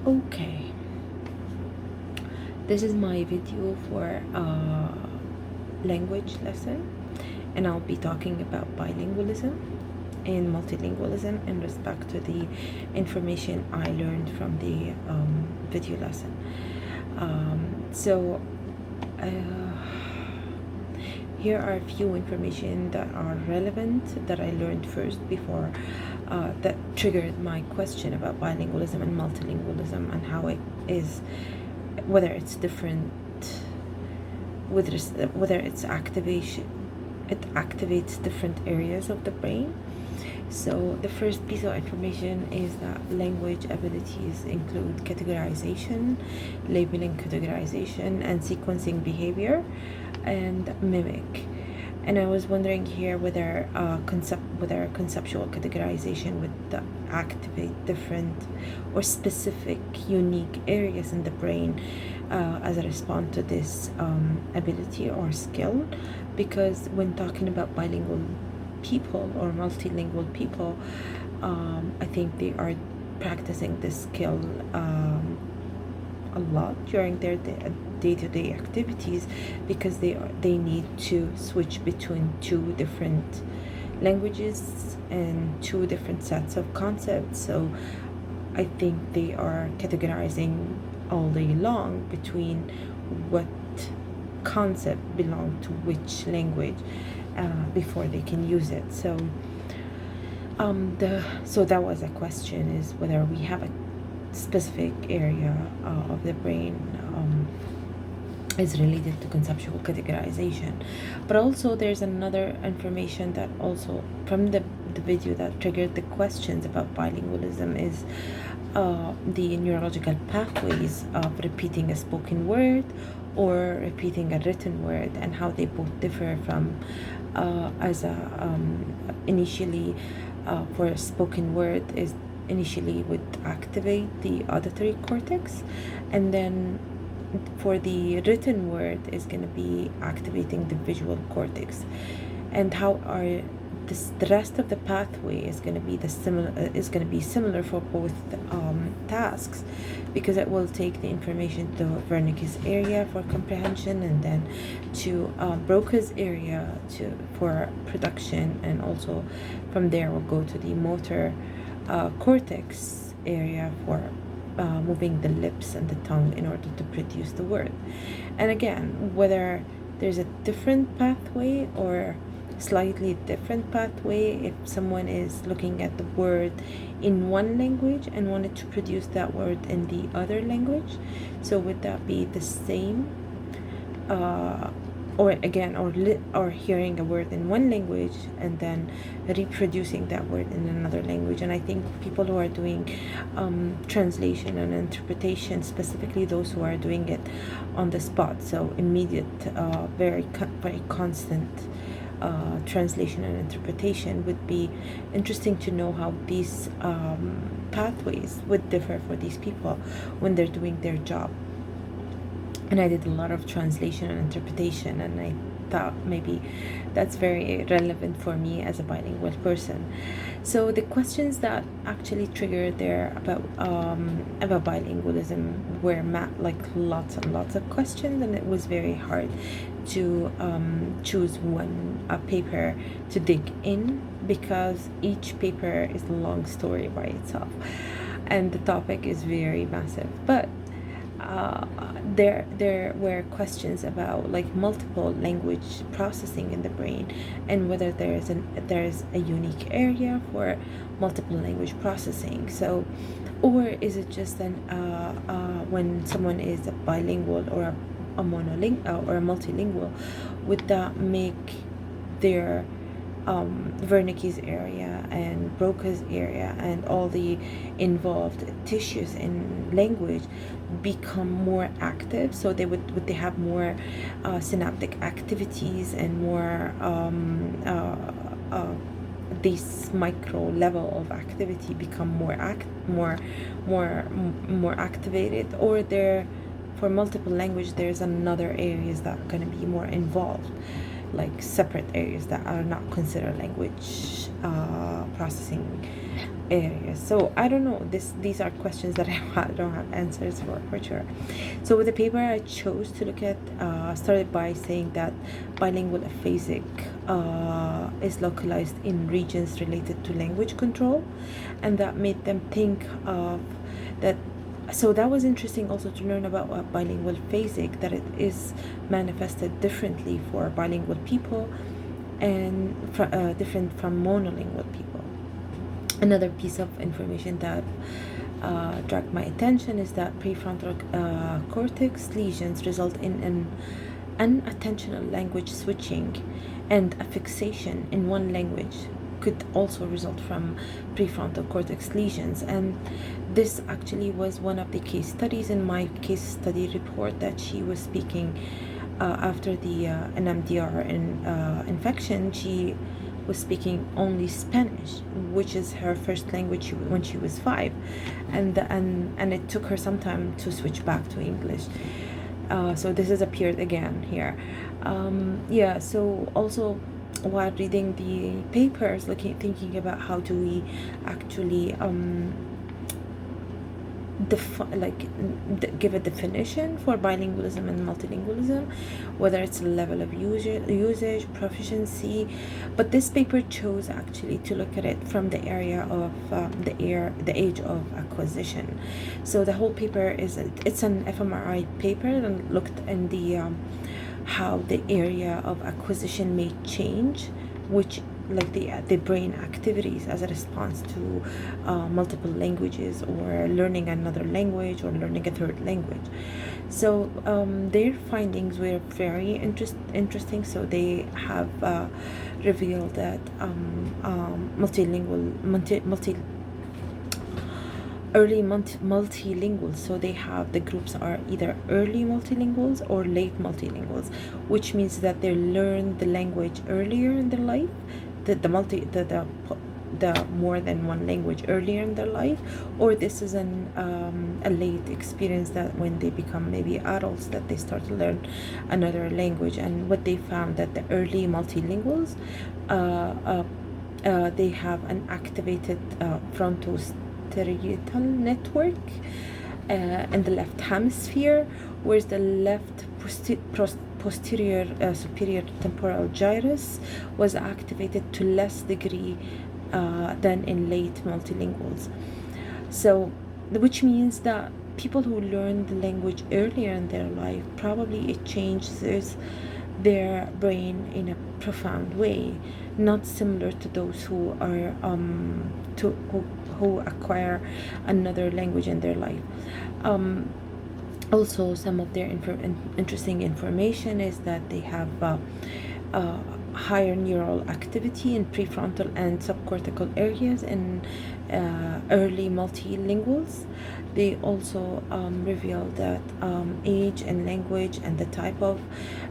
Okay, this is my video for language lesson, and I'll be talking about bilingualism and multilingualism in respect to the information I learned from the video lesson. So here are a few information that are relevant that I learned first before that triggered my question about bilingualism and multilingualism and how it is, whether it's different, whether it's activation, it activates different areas of the brain. So the first piece of information is that language abilities include categorization, labeling categorization, and sequencing behavior, and mimic. And I was wondering here whether conceptual categorization would activate different or specific unique areas in the brain as a response to this ability or skill, because when talking about bilingual people or multilingual people, I think they are practicing this skill a lot during their day-to-day activities, because they need to switch between two different languages and two different sets of concepts. So I think they are categorizing all day long between what concept belong to which language before they can use it. So so that was a question, is whether we have a specific area of the brain is related to conceptual categorization. But also there's another information that also from the video that triggered the questions about bilingualism is the neurological pathways of repeating a spoken word or repeating a written word, and how they both differ from as a initially for a spoken word is initially would activate the auditory cortex, and then for the written word is going to be activating the visual cortex. And how are the rest of the pathway is going to be similar for both tasks, because it will take the information to Wernicke's area for comprehension, and then to Broca's area for production, and also from there we'll go to the motor cortex area for moving the lips and the tongue in order to produce the word. And again, whether there's a different pathway or slightly different pathway if someone is looking at the word in one language and wanted to produce that word in the other language, so would that be the same or again, or hearing a word in one language and then reproducing that word in another language? And I think people who are doing translation and interpretation, specifically those who are doing it on the spot, so immediate, very constant translation and interpretation, would be interesting to know how these pathways would differ for these people when they're doing their job. And I did a lot of translation and interpretation, and I thought maybe that's very relevant for me as a bilingual person. So the questions that actually triggered there about bilingualism were like lots and lots of questions, and it was very hard to choose one paper to dig in, because each paper is a long story by itself and the topic is very massive. But there were questions about like multiple language processing in the brain, and whether there's a unique area for multiple language processing. So, or is it just when someone is a bilingual or a monolingual or a multilingual, would that make their Wernicke's area and Broca's area and all the involved tissues in language become more active? So would they have more synaptic activities and more this micro level of activity become more activated? Or there, for multiple language, there's another areas that are going to be more involved, like separate areas that are not considered language processing areas. So I don't know, these are questions that I don't have answers for sure. So with the paper I chose to look at, started by saying that bilingual aphasic is localized in regions related to language control, and that made them think of that. So that was interesting also to learn about bilingual phasic, that it is manifested differently for bilingual people and different from monolingual people. Another piece of information that dragged my attention is that prefrontal cortex lesions result in an unattentional language switching, and a fixation in one language could also result from prefrontal cortex lesions. And this actually was one of the case studies in my case study report, that she was speaking after the NMDR infection. She was speaking only Spanish, which is her first language when she was 5, and it took her some time to switch back to English. So this has appeared again here. Yeah, so also while reading the papers, thinking about how do we actually give a definition for bilingualism and multilingualism, whether it's a level of usage, proficiency. But this paper chose actually to look at it from the area of the age of acquisition. So the whole paper it's an fMRI paper, and looked in the how the area of acquisition may change, which like the brain activities as a response to multiple languages, or learning another language, or learning a third language. So their findings were very interesting. So they have revealed that early multilinguals, so they have, the groups are either early multilinguals or late multilinguals, which means that they learn the language earlier in their life, the more than one language earlier in their life, or this is a late experience, that when they become maybe adults, that they start to learn another language. And what they found, that the early multilinguals they have an activated frontostriatal network in the left hemisphere, whereas the left posterior superior temporal gyrus was activated to less degree than in late multilinguals. So, which means that people who learn the language earlier in their life, probably it changes their brain in a profound way, not similar to those who are who acquire another language in their life. Also, some of their interesting information is that they have higher neural activity in prefrontal and subcortical areas in early multilinguals. They also reveal that age and language and the type of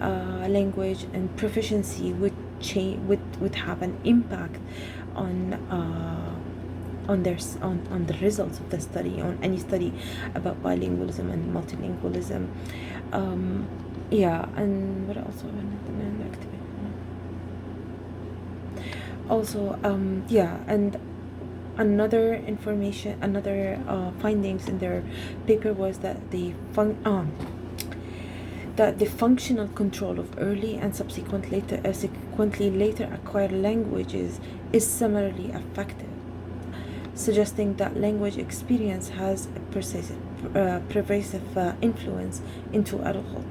language and proficiency would have an impact on the results of the study, on any study about bilingualism and multilingualism. Yeah, and what else? Also, yeah, and another findings in their paper was that the functional control of early and subsequently later acquired languages is similarly effective, suggesting that language experience has a pervasive influence into adulthood,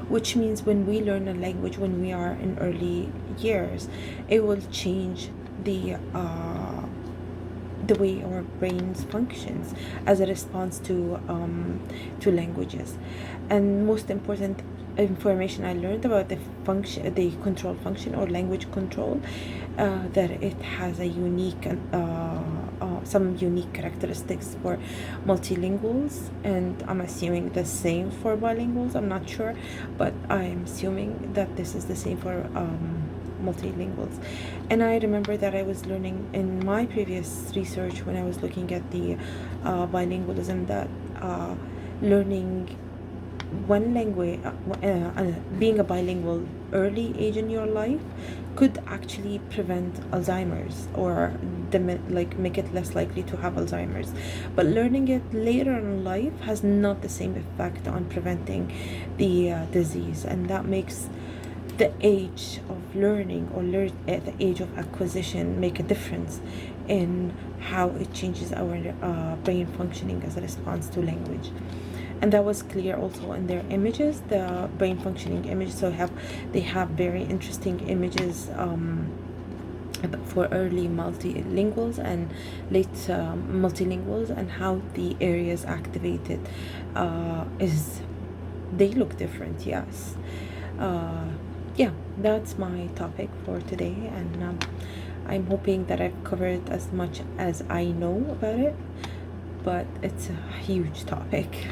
which means when we learn a language when we are in early years, it will change the way our brains functions as a response to languages. And most important information I learned about the control function or language control, that it has a unique some unique characteristics for multilinguals, and I'm assuming the same for bilinguals. I'm not sure, but I'm assuming that this is the same for multilinguals. And I remember that I was learning in my previous research, when I was looking at the bilingualism, that learning one language, being a bilingual early age in your life could actually prevent Alzheimer's, or like make it less likely to have Alzheimer's. But learning it later in life has not the same effect on preventing the disease, and that makes the age of learning, or the age of acquisition, make a difference in how it changes our brain functioning as a response to language. And that was clear also in their images, the brain functioning images. So they have very interesting images for early multilinguals and late multilinguals, and how the areas activated is they look different. Yes. Yeah, that's my topic for today, and I'm hoping that I've covered as much as I know about it, but it's a huge topic.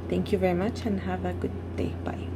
Thank you very much, and have a good day. Bye.